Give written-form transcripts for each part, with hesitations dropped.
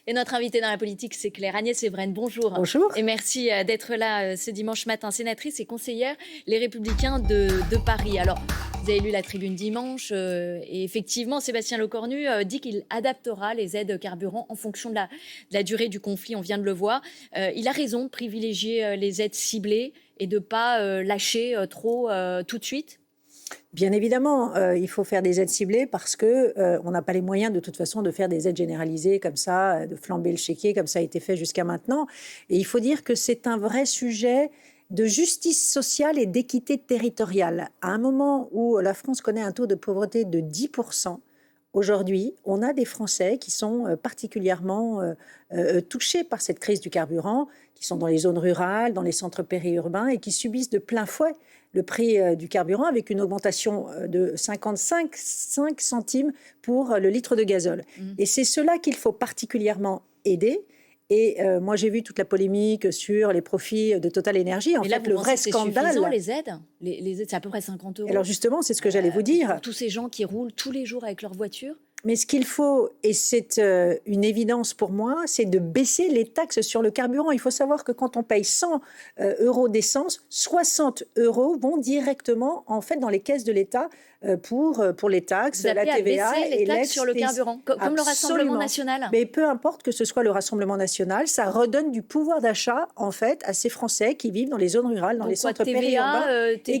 Et notre invitée dans la politique, c'est Claire Agnès Evren. Bonjour. Bonjour. Et merci d'être là ce dimanche matin. Sénatrice et conseillère Les Républicains de Paris. Alors, vous avez lu la Tribune dimanche et effectivement, Sébastien Lecornu dit qu'il adaptera les aides carburant en fonction de la durée du conflit. On vient de le voir. Il a raison de privilégier les aides ciblées et de ne pas lâcher trop tout de suite. Bien évidemment, il faut faire des aides ciblées parce qu'on n'a pas les moyens de toute façon de faire des aides généralisées comme ça, de flamber le chéquier comme ça a été fait jusqu'à maintenant. Et il faut dire que c'est un vrai sujet de justice sociale et d'équité territoriale. À un moment où la France connaît un taux de pauvreté de 10%, aujourd'hui, on a des Français qui sont particulièrement touchés par cette crise du carburant, qui sont dans les zones rurales, dans les centres périurbains et qui subissent de plein fouet le prix du carburant avec une augmentation de 55 centimes pour le litre de gazole. Et c'est cela qu'il faut particulièrement aider. Et moi, j'ai vu toute la polémique sur les profits de Total Énergie. En fait, le vrai scandale. C'est les aides, les aides, c'est à peu près 50 €. Alors justement, c'est ce que j'allais vous dire. Pour tous ces gens qui roulent tous les jours avec leur voiture. Mais ce qu'il faut, et c'est une évidence pour moi, c'est de baisser les taxes sur le carburant. Il faut savoir que quand on paye 100 € d'essence, 60 € vont directement en fait dans les caisses de l'État pour les taxes, la TVA à baisser les taxes sur le carburant, comme le Rassemblement national. Mais peu importe que ce soit le Rassemblement national, ça redonne du pouvoir d'achat en fait à ces Français qui vivent dans les zones rurales, dans les centres périurbains et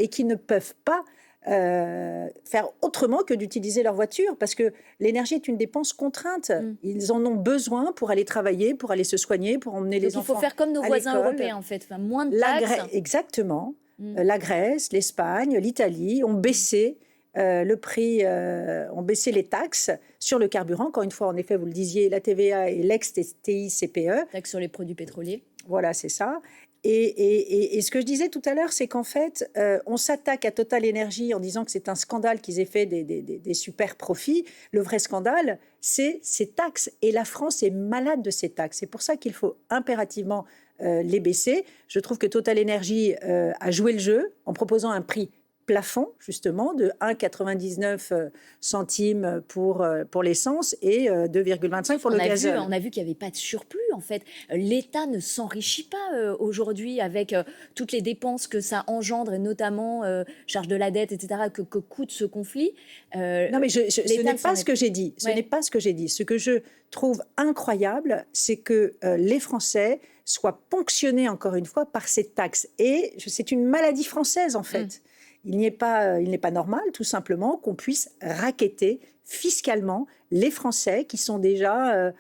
qui ne peuvent pas faire autrement que d'utiliser leur voiture parce que l'énergie est une dépense contrainte. Ils en ont besoin pour aller travailler, pour aller se soigner, pour emmener les enfants. Il faut faire comme nos voisins européens en fait, moins de taxes. Exactement. La Grèce, l'Espagne, l'Italie ont baissé le prix, ont baissé les taxes sur le carburant. Encore une fois, en effet, vous le disiez, la TVA et l'ex-TICPE. Taxes sur les produits pétroliers. Voilà, c'est ça. Et ce que je disais tout à l'heure, c'est qu'en fait, on s'attaque à Total Énergie en disant que c'est un scandale qu'ils aient fait des super profits. Le vrai scandale, c'est ces taxes. Et la France est malade de ces taxes. C'est pour ça qu'il faut impérativement les baisser. Je trouve que Total Énergie a joué le jeu en proposant un prix plafond, justement, de 1,99 centimes pour l'essence et 2,25 pour le gazole. On a vu qu'il n'y avait pas de surplus, en fait. L'État ne s'enrichit pas aujourd'hui avec toutes les dépenses que ça engendre, et notamment charge de la dette, etc., que coûte ce conflit. Non, mais ce n'est pas ce que j'ai dit. Ce n'est pas ce que j'ai dit. Ce que je trouve incroyable, c'est que les Français soient ponctionnés, encore une fois, par ces taxes. Et c'est une maladie française, en fait. Il n'est pas normal, tout simplement, qu'on puisse racketter fiscalement les Français qui sont déjà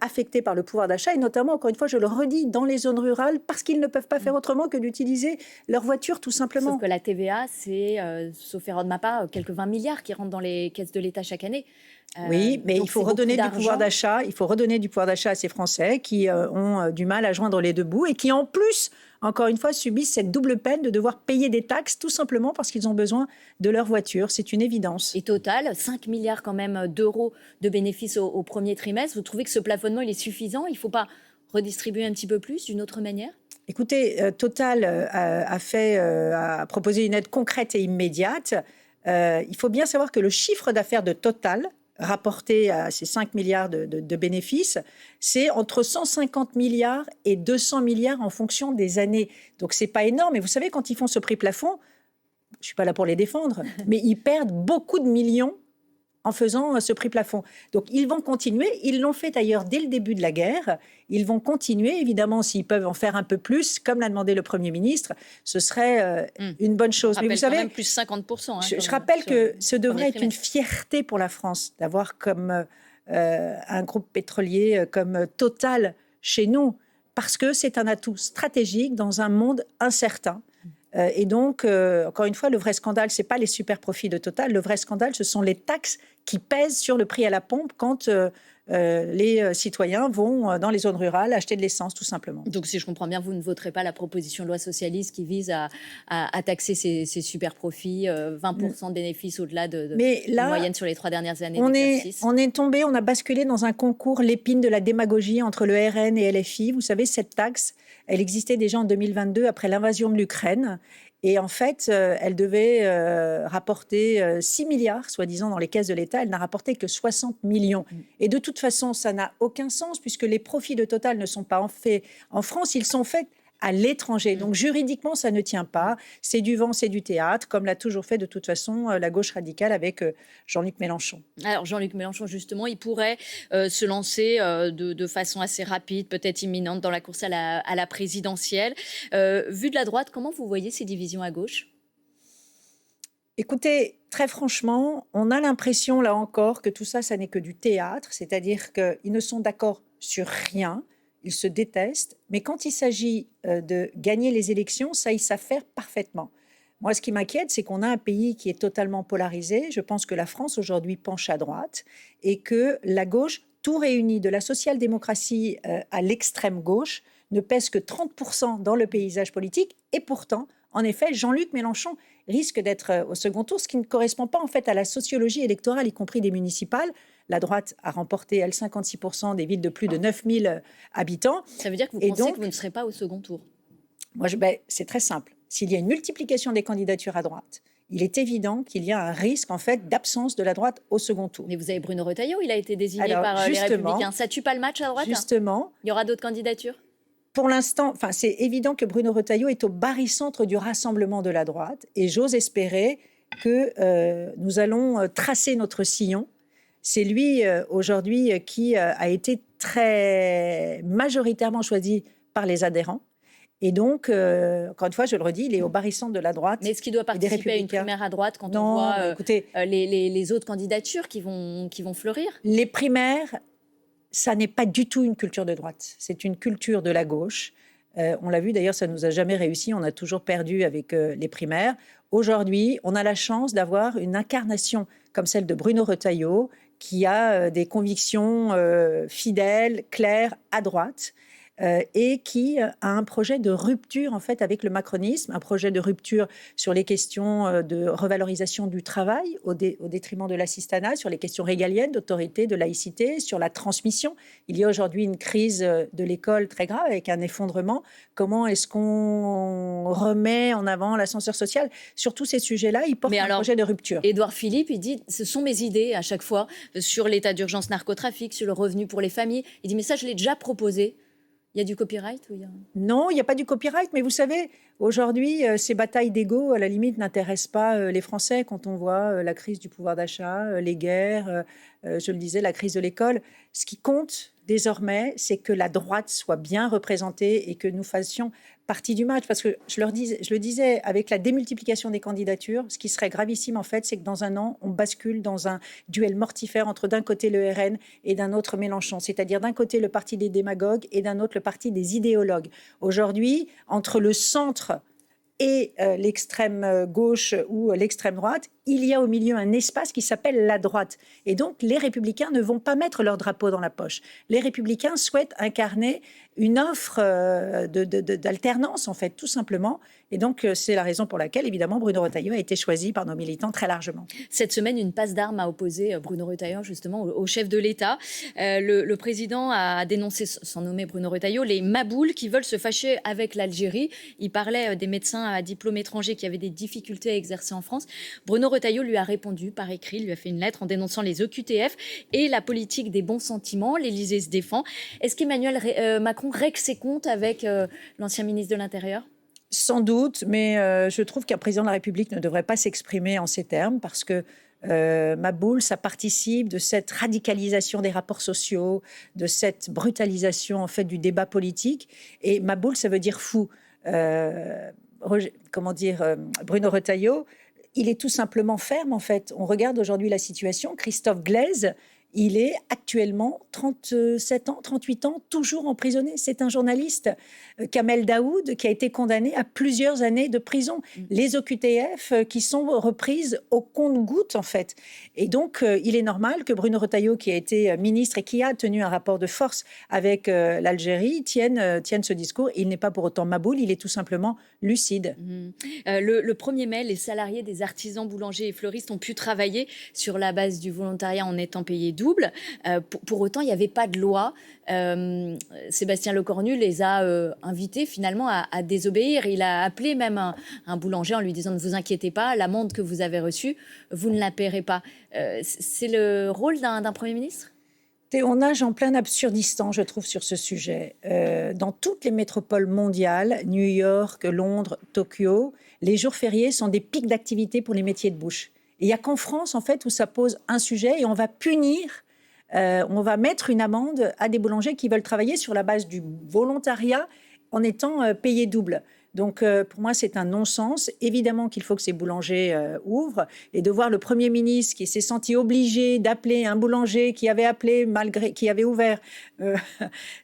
affectés par le pouvoir d'achat, et notamment, encore une fois, je le redis, dans les zones rurales, parce qu'ils ne peuvent pas faire autrement que d'utiliser leur voiture, tout simplement. Sauf que la TVA, c'est, sauf erreur de ma part, quelques 20 milliards qui rentrent dans les caisses de l'État chaque année. Oui, mais il faut redonner du pouvoir d'achat. Il faut redonner du pouvoir d'achat à ces Français qui ont du mal à joindre les deux bouts et qui, en plus, encore une fois, subissent cette double peine de devoir payer des taxes tout simplement parce qu'ils ont besoin de leur voiture. C'est une évidence. Et total, 5 milliards quand même d'euros de bénéfices au premier trimestre. Vous trouvez que ce plafonnement, il est suffisant? Il ne faut pas redistribuer un petit peu plus d'une autre manière? Écoutez, Total a proposé une aide concrète et immédiate. Il faut bien savoir que le chiffre d'affaires de Total, rapporté à ces 5 milliards de bénéfices, c'est entre 150 milliards et 200 milliards en fonction des années. Donc, ce n'est pas énorme. Et vous savez, quand ils font ce prix plafond, je ne suis pas là pour les défendre, mais ils perdent beaucoup de millions en faisant ce prix plafond. Donc, ils vont continuer. Ils l'ont fait d'ailleurs dès le début de la guerre. Ils vont continuer, évidemment, s'ils peuvent en faire un peu plus, comme l'a demandé le Premier ministre, ce serait une bonne chose. Mais vous savez, quand même plus 50%. Je rappelle que ce devrait être une fierté pour la France d'avoir comme un groupe pétrolier comme Total chez nous, parce que c'est un atout stratégique dans un monde incertain. Et donc, encore une fois, le vrai scandale, ce n'est pas les super profits de Total. Le vrai scandale, ce sont les taxes qui pèsent sur le prix à la pompe quand les citoyens vont dans les zones rurales acheter de l'essence, tout simplement. Donc, si je comprends bien, vous ne voterez pas la proposition de loi socialiste qui vise à taxer ces super profits, 20% de bénéfices au-delà de moyenne sur les 3 dernières années d'exercice. On a basculé dans un concours l'épine de la démagogie entre le RN et LFI. Vous savez, cette taxe, elle existait déjà en 2022 après l'invasion de l'Ukraine. Et en fait, elle devait rapporter 6 milliards, soi-disant, dans les caisses de l'État. Elle n'a rapporté que 60 millions. Et de toute façon, ça n'a aucun sens puisque les profits de Total ne sont pas faits en France, ils sont faits à l'étranger. Donc juridiquement, ça ne tient pas. C'est du vent, c'est du théâtre, comme l'a toujours fait de toute façon la gauche radicale avec Jean-Luc Mélenchon. Alors Jean-Luc Mélenchon, justement, il pourrait se lancer de façon assez rapide, peut-être imminente, dans la course à la présidentielle. Vu de la droite, comment vous voyez ces divisions à gauche ? Écoutez, très franchement, on a l'impression, là encore, que tout ça, ça n'est que du théâtre, c'est-à-dire qu'ils ne sont d'accord sur rien, ils se détestent, mais quand il s'agit de gagner les élections, ça, ils savent faire parfaitement. Moi, ce qui m'inquiète, c'est qu'on a un pays qui est totalement polarisé. Je pense que la France, aujourd'hui, penche à droite et que la gauche, tout réuni, de la social-démocratie à l'extrême gauche, ne pèse que 30% dans le paysage politique. Et pourtant, en effet, Jean-Luc Mélenchon risque d'être au second tour, ce qui ne correspond pas en fait à la sociologie électorale, y compris des municipales. La droite a remporté, elle, 56% des villes de plus de 9000 habitants. Ça veut dire que vous pensez que vous ne serez pas au second tour ? Moi, c'est très simple. S'il y a une multiplication des candidatures à droite, il est évident qu'il y a un risque en fait d'absence de la droite au second tour. Mais vous avez Bruno Retailleau, il a été désigné par les Républicains. Ça tue pas le match à droite ? Justement. Il y aura d'autres candidatures ? Pour l'instant, c'est évident que Bruno Retailleau est au barycentre du rassemblement de la droite et j'ose espérer que nous allons tracer notre sillon. C'est lui aujourd'hui qui a été très majoritairement choisi par les adhérents. Et donc, encore une fois, je le redis, il est au barycentre de la droite. Mais est-ce qu'il doit participer à une primaire à droite quand on voit les autres candidatures qui vont fleurir ? Les primaires, ça n'est pas du tout une culture de droite. C'est une culture de la gauche. On l'a vu d'ailleurs, ça ne nous a jamais réussi. On a toujours perdu avec les primaires. Aujourd'hui, on a la chance d'avoir une incarnation comme celle de Bruno Retailleau, qui a des convictions fidèles, claires, à droite. Et qui a un projet de rupture en fait avec le macronisme, un projet de rupture sur les questions de revalorisation du travail au détriment de l'assistanat, sur les questions régaliennes, d'autorité, de laïcité, sur la transmission. Il y a aujourd'hui une crise de l'école très grave avec un effondrement. Comment est-ce qu'on remet en avant l'ascenseur social ? Sur tous ces sujets-là, il porte un projet de rupture. Édouard Philippe, il dit, ce sont mes idées à chaque fois, sur l'état d'urgence narcotrafic, sur le revenu pour les familles. Il dit, mais ça, je l'ai déjà proposé. Il y a du copyright ou Non, il n'y a pas du copyright, mais vous savez, aujourd'hui, ces batailles d'ego, à la limite, n'intéressent pas les Français quand on voit la crise du pouvoir d'achat, les guerres, je le disais, la crise de l'école. Ce qui compte désormais, c'est que la droite soit bien représentée et que nous fassions partie du match. Parce que je le disais, avec la démultiplication des candidatures, ce qui serait gravissime, en fait, c'est que dans un an, on bascule dans un duel mortifère entre d'un côté le RN et d'un autre Mélenchon. C'est-à-dire d'un côté le parti des démagogues et d'un autre le parti des idéologues. Aujourd'hui, entre le centre et l'extrême gauche ou l'extrême droite, il y a au milieu un espace qui s'appelle la droite. Et donc, les Républicains ne vont pas mettre leur drapeau dans la poche. Les Républicains souhaitent incarner une offre d'alternance, en fait, tout simplement. Et donc, c'est la raison pour laquelle, évidemment, Bruno Retailleau a été choisi par nos militants très largement. Cette semaine, une passe d'armes a opposé Bruno Retailleau, justement, au chef de l'État. Le président a dénoncé, sans nommer Bruno Retailleau, les maboules qui veulent se fâcher avec l'Algérie. Il parlait des médecins à diplôme étranger qui avaient des difficultés à exercer en France. Bruno Retailleau lui a répondu par écrit, lui a fait une lettre en dénonçant les OQTF et la politique des bons sentiments. L'Élysée se défend. Est-ce qu'Emmanuel Macron règle ses comptes avec l'ancien ministre de l'Intérieur ? Sans doute, mais je trouve qu'un président de la République ne devrait pas s'exprimer en ces termes parce que Maboul, ça participe de cette radicalisation des rapports sociaux, de cette brutalisation en fait du débat politique. Et Maboul, ça veut dire fou. Bruno Retailleau, il est tout simplement ferme en fait. On regarde aujourd'hui la situation. Christophe Glaise, il est actuellement 37 ans, 38 ans, toujours emprisonné. C'est un journaliste, Kamel Daoud, qui a été condamné à plusieurs années de prison. Les OQTF qui sont reprises au compte-gouttes, en fait. Et donc, il est normal que Bruno Retailleau, qui a été ministre et qui a tenu un rapport de force avec l'Algérie, tienne ce discours. Il n'est pas pour autant maboule, il est tout simplement lucide. Le 1er mai, les salariés des artisans boulangers et fleuristes ont pu travailler sur la base du volontariat en étant payés double. Pour autant, il n'y avait pas de loi. Sébastien Lecornu les a invités finalement à désobéir. Il a appelé même un boulanger en lui disant « Ne vous inquiétez pas, l'amende que vous avez reçue, vous ne la paierez pas ». C'est le rôle d'un Premier ministre ? On nage en plein absurdistan, je trouve, sur ce sujet. Dans toutes les métropoles mondiales, New York, Londres, Tokyo, les jours fériés sont des pics d'activité pour les métiers de bouche. Et il n'y a qu'en France, en fait, où ça pose un sujet et on va punir, on va mettre une amende à des boulangers qui veulent travailler sur la base du volontariat en étant payés double. Donc, pour moi, c'est un non-sens. Évidemment qu'il faut que ces boulangers ouvrent. Et de voir le Premier ministre qui s'est senti obligé d'appeler un boulanger qui avait appelé, qui avait ouvert,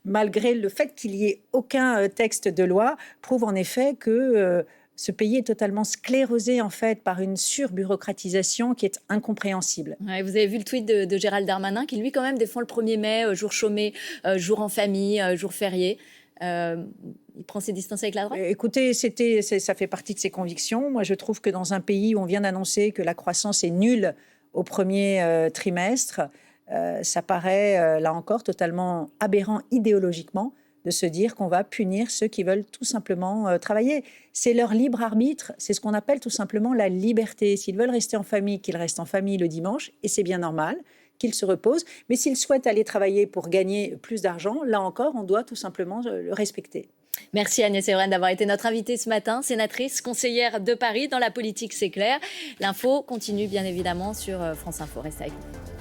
malgré le fait qu'il n'y ait aucun texte de loi, prouve en effet que ce pays est totalement sclérosé, en fait, par une surbureaucratisation qui est incompréhensible. Ouais, vous avez vu le tweet de Gérald Darmanin qui, lui, quand même, défend le 1er mai, jour chômé, jour en famille, jour férié. Il prend ses distances avec la droite ? Écoutez, ça fait partie de ses convictions. Moi, je trouve que dans un pays où on vient d'annoncer que la croissance est nulle au premier trimestre, ça paraît, là encore, totalement aberrant idéologiquement de se dire qu'on va punir ceux qui veulent tout simplement travailler. C'est leur libre arbitre, c'est ce qu'on appelle tout simplement la liberté. S'ils veulent rester en famille, qu'ils restent en famille le dimanche, et c'est bien normal, qu'ils se reposent. Mais s'ils souhaitent aller travailler pour gagner plus d'argent, là encore, on doit tout simplement le respecter. Merci Agnès Evren d'avoir été notre invitée ce matin, sénatrice, conseillère de Paris. Dans la politique, c'est clair. L'info continue bien évidemment sur France Info. Restez avec nous.